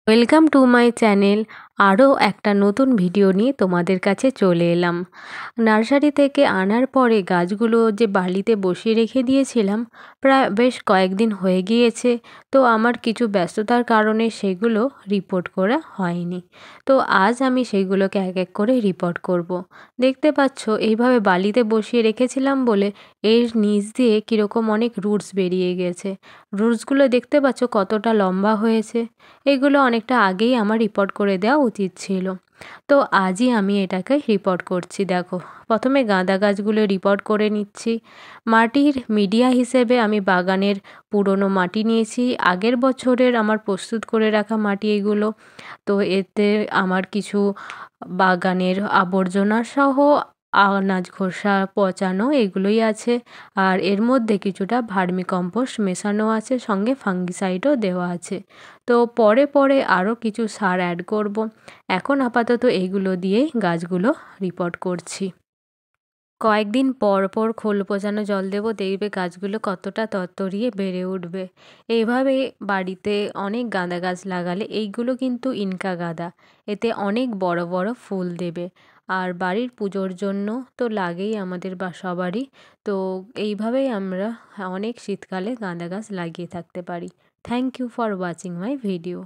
Welcome to my channel. আরও একটা নতুন ভিডিও নিয়ে তোমাদের কাছে চলে এলাম। নার্সারি থেকে আনার পরে গাছগুলো যে বালিতে বসিয়ে রেখে দিয়েছিলাম, প্রায় বেশ কয়েকদিন হয়ে গিয়েছে। তো আমার কিছু ব্যস্ততার কারণে সেগুলো রিপোর্ট করা হয়নি। তো আজ আমি সেইগুলোকে এক এক করে রিপোর্ট করব। দেখতে পাচ্ছ এইভাবে বালিতে বসিয়ে রেখেছিলাম বলে এর নিচ দিয়ে কীরকম অনেক রুটস বেরিয়ে গেছে। রুটসগুলো দেখতে পাচ্ছ কতটা লম্বা হয়েছে। এগুলো অনেকটা আগেই আমার রিপোর্ট করে দেওয়া উচিত ছিল। তো আজই আমি এটাকে রিপোর্ট করছি। দেখো, প্রথমে গাঁদা গাছগুলো রিপোর্ট করে নিচ্ছি। মাটির মিডিয়া হিসেবে আমি বাগানের পুরনো মাটি নিয়েছি, আগের বছরের আমার প্রস্তুত করে রাখা মাটি এগুলো। তো এতে আমার কিছু বাগানের আবর্জনা সহ আনাজ খোসা পচানো এগুলোই আছে। আর এর মধ্যে কিছুটা ভার্মি কম্পোস্ট মেশানো আছে, সঙ্গে ফাঙ্গিসাইডও দেওয়া আছে। তো পরে পরে আরও কিছু সার অ্যাড করব। এখন আপাতত এইগুলো দিয়েই গাছগুলো রিপোর্ট করছি। কয়েকদিন পর পর খোল পচানো জল দেবো, দেখবে গাছগুলো কতটা তরতরিয়ে বেড়ে উঠবে। এইভাবে বাড়িতে অনেক গাঁদা গাছ লাগালে, এইগুলো কিন্তু ইনকা গাঁদা, এতে অনেক বড় বড় ফুল দেবে। আর বাড়ির পুজোর জন্য তো লাগেই আমাদের বা সবারই। তো এইভাবেই আমরা অনেক শীতকালে গাঁদা গাছ লাগিয়ে থাকতে পারি। Thank you for watching my video.